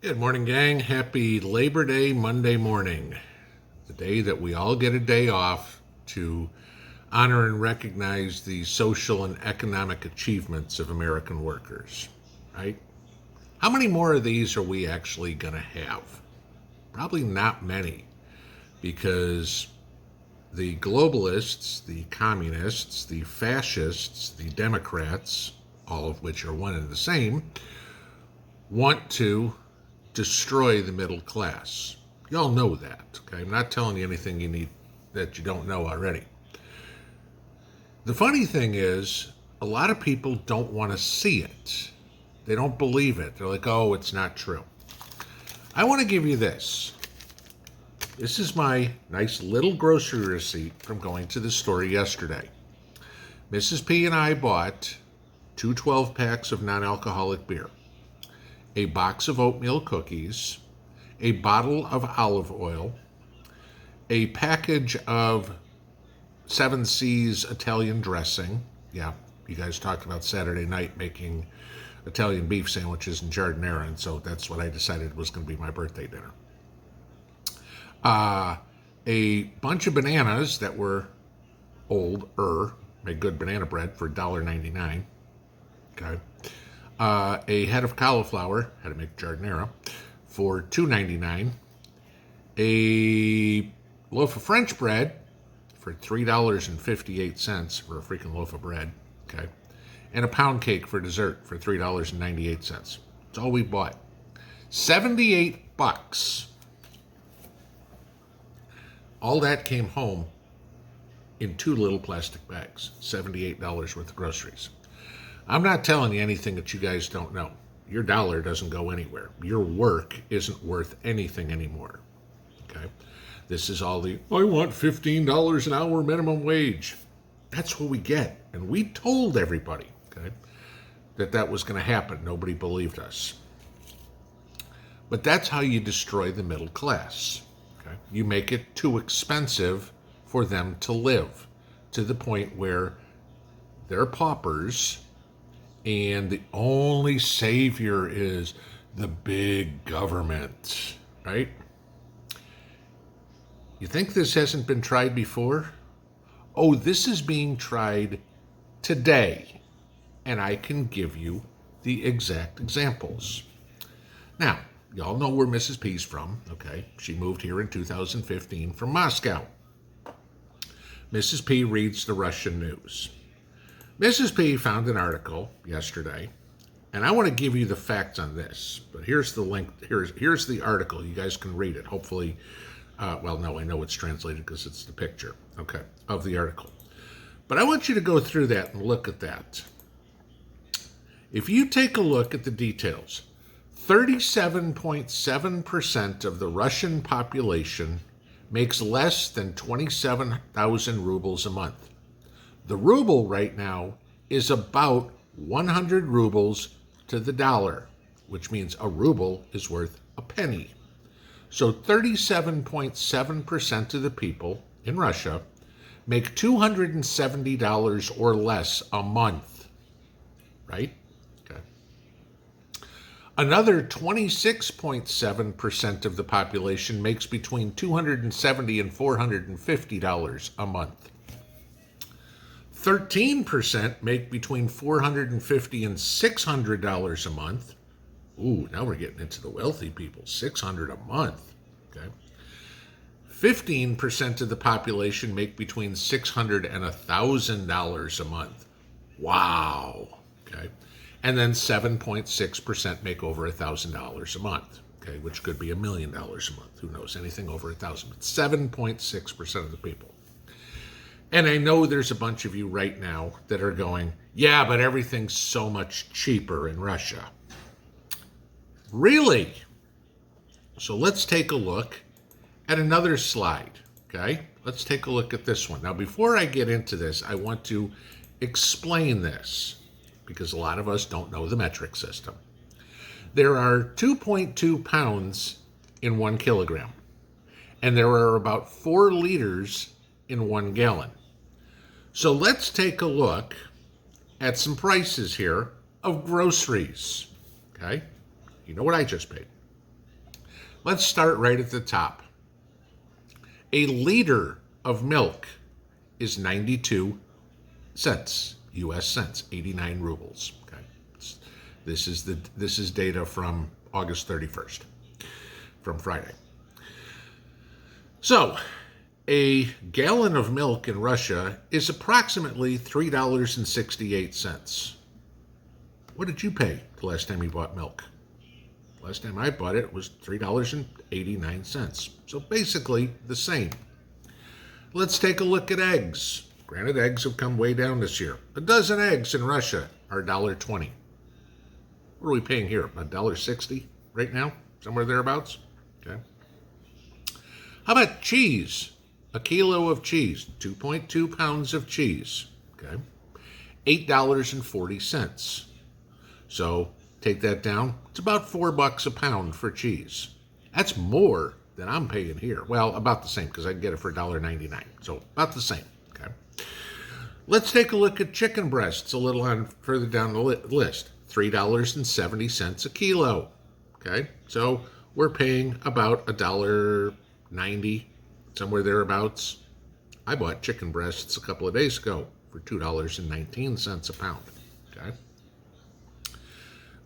Good morning, gang. Happy Labor Day Monday morning, the day that we all get a day off to honor and recognize the social and economic achievements of American workers, right? How many more of these are we actually going to have? Probably not many, because the globalists, the communists, the fascists, the Democrats, all of which are one and the same, want to destroy the middle class. Y'all know that, okay? I'm not telling you anything you need that you don't know already. The funny thing is, a lot of people don't want to see it. They don't believe it. They're like, oh, it's not true. I want to give you this. This is my nice little grocery receipt from going to the store yesterday. Mrs. P and I bought two 12-packs of non-alcoholic beer, a box of oatmeal cookies, a bottle of olive oil, a package of 7 C's Italian dressing. Yeah, you guys talked about Saturday night making Italian beef sandwiches in giardiniera, and so that's what I decided was going to be my birthday dinner. A bunch of bananas that were older, made good banana bread for $1.99. Okay. A head of cauliflower, had to make giardiniera, for $2.99. A loaf of French bread for $3.58 for a freaking loaf of bread. Okay. And a pound cake for dessert for $3.98. That's all we bought. $78. All that came home in 2 little plastic bags. $78 worth of groceries. I'm not telling you anything that you guys don't know. Your dollar doesn't go anywhere. Your work isn't worth anything anymore. Okay? This is all I want $15 an hour minimum wage. That's what we get. And we told everybody, okay, that was going to happen. Nobody believed us. But that's how you destroy the middle class. Okay? You make it too expensive for them to live, to the point where they're paupers, and the only savior is the big government, right? You think this hasn't been tried before? Oh, this is being tried today, and I can give you the exact examples. Now, y'all know where Mrs. P's from, okay? She moved here in 2015 from Moscow. Mrs. P reads the Russian news. Mrs. P found an article yesterday, and I want to give you the facts on this, but here's the link. Here's the article. You guys can read it. Hopefully, no, I know it's translated because it's the picture, okay, of the article. But I want you to go through that and look at that. If you take a look at the details, 37.7% of the Russian population makes less than 27,000 rubles a month. The ruble right now is about 100 rubles to the dollar, which means a ruble is worth a penny. So 37.7% of the people in Russia make $270 or less a month, right? Okay. Another 26.7% of the population makes between $270 and $450 a month. 13% make between $450 and $600 a month. Ooh, now we're getting into the wealthy people. $600 a month. Okay. 15% of the population make between $600 and $1,000 a month. Wow. Okay. And then 7.6% make over $1,000 a month. Okay, which could be $1 million a month. Who knows? Anything over 1,000. But 7.6% of the people. And I know there's a bunch of you right now that are going, yeah, but everything's so much cheaper in Russia. Really? So let's take a look at another slide, okay? Let's take a look at this one. Now, before I get into this, I want to explain this because a lot of us don't know the metric system. There are 2.2 pounds in 1 kilogram, and there are about 4 liters in 1 gallon. So let's take a look at some prices here of groceries, okay? You know what I just paid. Let's start right at the top. A liter of milk is 92 cents, US cents, 89 rubles. Okay. This is data from August 31st, from Friday. So, a gallon of milk in Russia is approximately $3.68. What did you pay the last time you bought milk? Last time I bought it was $3.89. So basically the same. Let's take a look at eggs. Granted, eggs have come way down this year. A dozen eggs in Russia are $1.20. What are we paying here? $1.60 right now? Somewhere thereabouts? Okay. How about cheese? A kilo of cheese, 2.2 pounds of cheese. Okay. $8.40. So take that down. It's about $4 a pound for cheese. That's more than I'm paying here. Well, about the same because I can get it for $1.99. So about the same. Okay. Let's take a look at chicken breasts a little on further down the list. $3.70 a kilo. Okay. So we're paying about $1.90, somewhere thereabouts. I bought chicken breasts a couple of days ago for $2.19 a pound. Okay.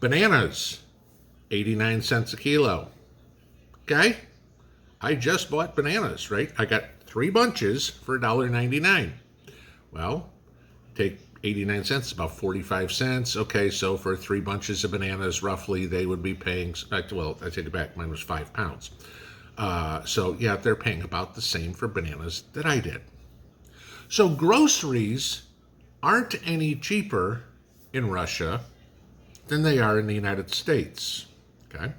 Bananas, 89 cents a kilo. Okay? I just bought bananas, right? I got 3 bunches for $1.99. Well, take 89 cents, about 45 cents. Okay, so for 3 bunches of bananas, roughly, they would be paying, well, I take it back, mine was 5 pounds. So, yeah, they're paying about the same for bananas that I did. So groceries aren't any cheaper in Russia than they are in the United States. Okay?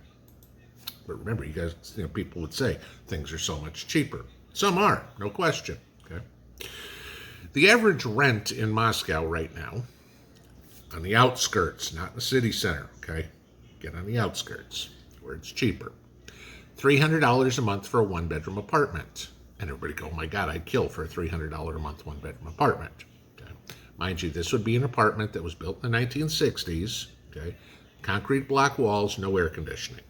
But remember, you guys, people would say things are so much cheaper. Some are, no question. Okay? The average rent in Moscow right now, on the outskirts, not in the city center, okay? Get on the outskirts, where it's cheaper. $300 a month for a 1-bedroom apartment. And everybody go, oh my God, I'd kill for a $300 a month 1-bedroom apartment. Okay? Mind you, this would be an apartment that was built in the 1960s. Okay, concrete block walls, no air conditioning.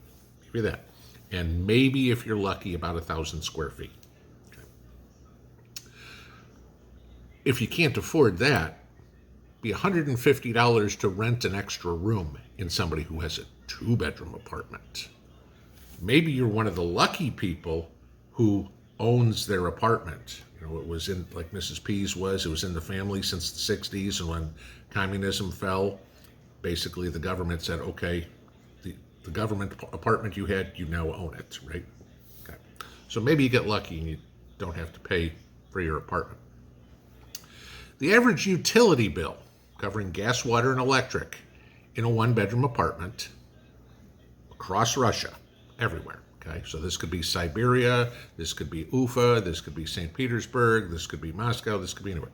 Give you that. And maybe, if you're lucky, about 1,000 square feet. Okay. If you can't afford that, it'd be $150 to rent an extra room in somebody who has a 2-bedroom apartment. Maybe you're one of the lucky people who owns their apartment. It was in, like Mrs. P's was, it was in the family since the 60s, and when communism fell, basically the government said, okay, the government apartment you had, you now own it, right? Okay. So maybe you get lucky and you don't have to pay for your apartment. The average utility bill, covering gas, water, and electric, in a 1-bedroom apartment across Russia, everywhere, okay? So this could be Siberia, this could be Ufa, this could be St. Petersburg, this could be Moscow, this could be anywhere.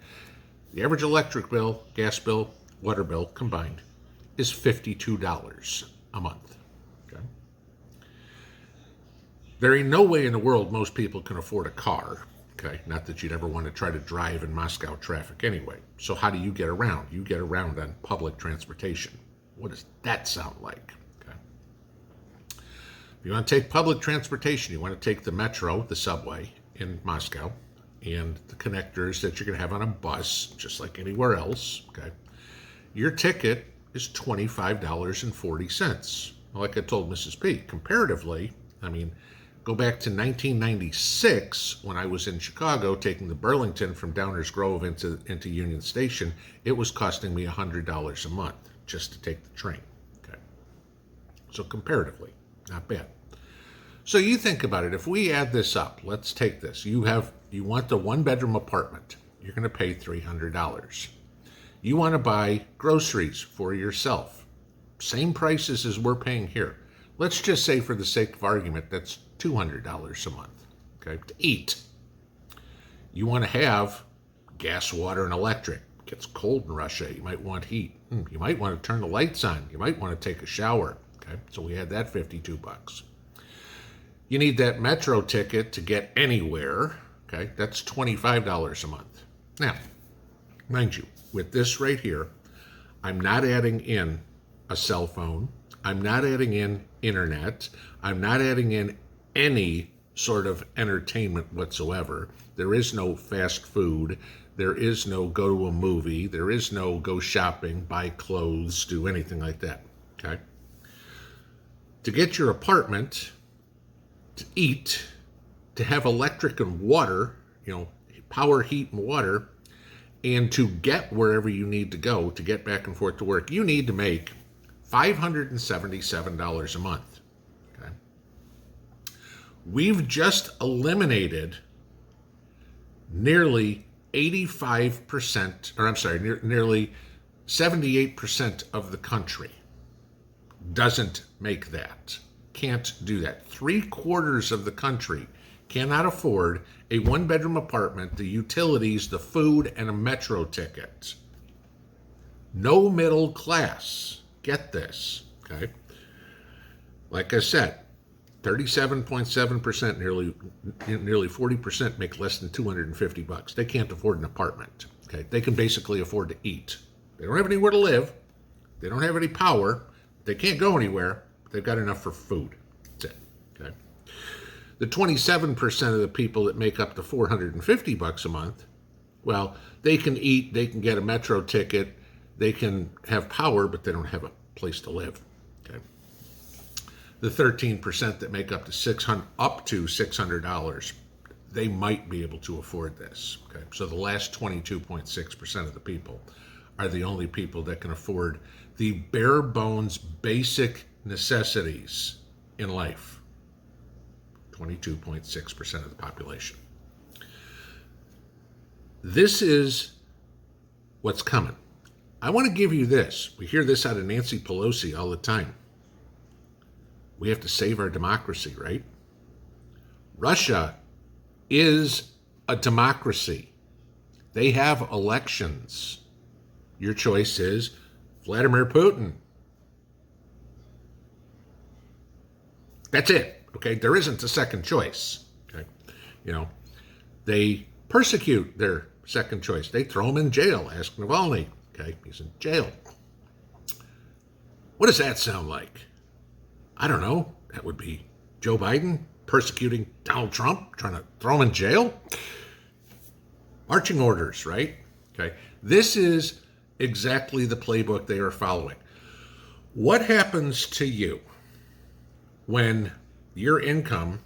The average electric bill, gas bill, water bill combined is $52 a month. Okay? There ain't no way in the world most people can afford a car. Okay, not that you'd ever want to try to drive in Moscow traffic anyway. So how do you get around? You get around on public transportation. What does that sound like? Okay. If you want to take public transportation, you want to take the metro, the subway in Moscow, and the connectors that you're going to have on a bus, just like anywhere else. Okay, your ticket is $25.40. Like I told Mrs. P, comparatively, I mean, go back to 1996 when I was in Chicago taking the Burlington from Downers Grove into Union Station. It was costing me $100 a month just to take the train. Okay, so comparatively, not bad. So you think about it. If we add this up, let's take this. You want the 1-bedroom apartment. You're going to pay $300. You want to buy groceries for yourself. Same prices as we're paying here. Let's just say, for the sake of argument, that's $200 a month, okay, to eat. You want to have gas, water, and electric. It gets cold in Russia. You might want heat. You might want to turn the lights on. You might want to take a shower. Okay, so we had that $52. You need that metro ticket to get anywhere. Okay, that's $25 a month. Now, mind you, with this right here, I'm not adding in a cell phone. I'm not adding in internet. I'm not adding in any sort of entertainment whatsoever. There is no fast food. There is no go to a movie. There is no go shopping, buy clothes, do anything like that. Okay? To get your apartment, to eat, to have electric and water, power, heat, and water, and to get wherever you need to go to get back and forth to work, you need to make $577 a month. Okay? We've just eliminated nearly 85%, nearly 78% of the country doesn't make that, can't do that. 3/4 of the country cannot afford a one-bedroom apartment, the utilities, the food, and a metro ticket. No middle class. Get this, okay? Like I said, 37.7%, nearly 40% make less than $250. They can't afford an apartment, okay? They can basically afford to eat. They don't have anywhere to live. They don't have any power. They can't go anywhere. But they've got enough for food. That's it, okay? The 27% of the people that make up to $450 a month, well, they can eat, they can get a metro ticket, they can have power, but they don't have a place to live. Okay. The 13% that make up to $600, they might be able to afford this. Okay. So the last 22.6% of the people are the only people that can afford the bare bones basic necessities in life. 22.6% of the population. This is what's coming. I want to give you this. We hear this out of Nancy Pelosi all the time. We have to save our democracy, right? Russia is a democracy. They have elections. Your choice is Vladimir Putin. That's it. Okay, there isn't a second choice. Okay, they persecute their second choice. They throw him in jail. Ask Navalny. Okay, he's in jail. What does that sound like? I don't know. That would be Joe Biden persecuting Donald Trump, trying to throw him in jail. Marching orders, right? Okay, this is exactly the playbook they are following. What happens to you when your income,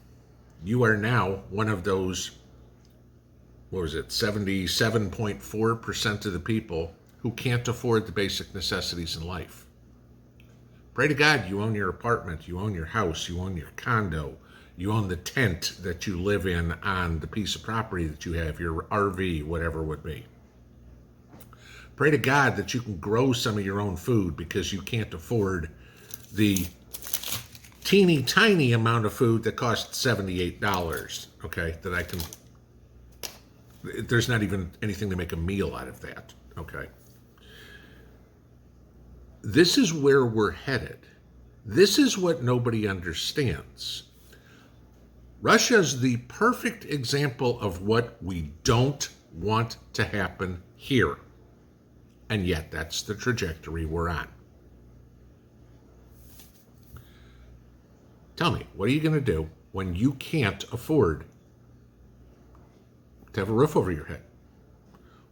you are now one of those, 77.4% of the people who can't afford the basic necessities in life? Pray to God you own your apartment, you own your house, you own your condo, you own the tent that you live in on the piece of property that you have, your RV, whatever it would be. Pray to God that you can grow some of your own food because you can't afford the teeny tiny amount of food that costs $78, okay, there's not even anything to make a meal out of that, okay? This is where we're headed. This is what nobody understands. Russia's the perfect example of what we don't want to happen here. And yet that's the trajectory we're on. Tell me, what are you going to do when you can't afford to have a roof over your head?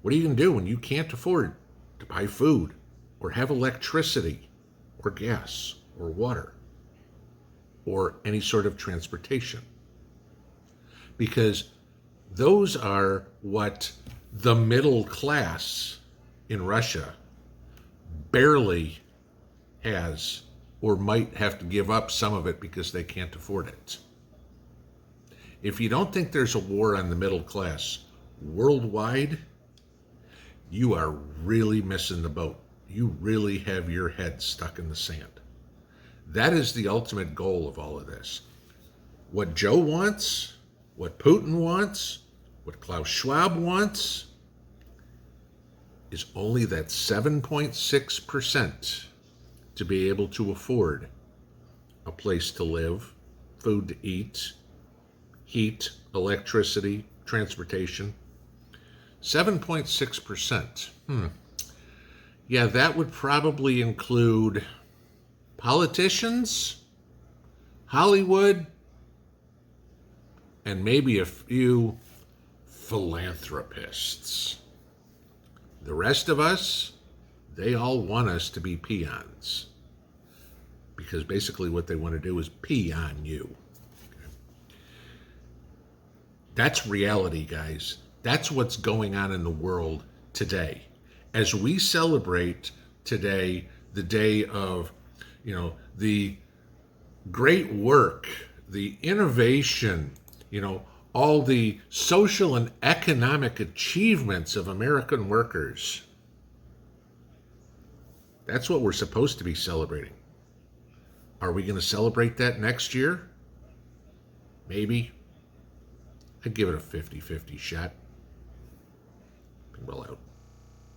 What are you going to do when you can't afford to buy food or have electricity or gas or water or any sort of transportation? Because those are what the middle class in Russia barely has, or might have to give up some of it because they can't afford it. If you don't think there's a war on the middle class worldwide, you are really missing the boat. You really have your head stuck in the sand. That is the ultimate goal of all of this. What Joe wants, what Putin wants, what Klaus Schwab wants, is only that 7.6% to be able to afford a place to live, food to eat, heat, electricity, transportation. 7.6%. Yeah, that would probably include politicians, Hollywood, and maybe a few philanthropists. The rest of us, they all want us to be peons. Because basically what they want to do is pee on you. That's reality, guys. That's what's going on in the world today. As we celebrate today the day of, the great work, the innovation, all the social and economic achievements of American workers. That's what we're supposed to be celebrating. Are we going to celebrate that next year? Maybe. I'd give it a 50-50 shot. Pinball out.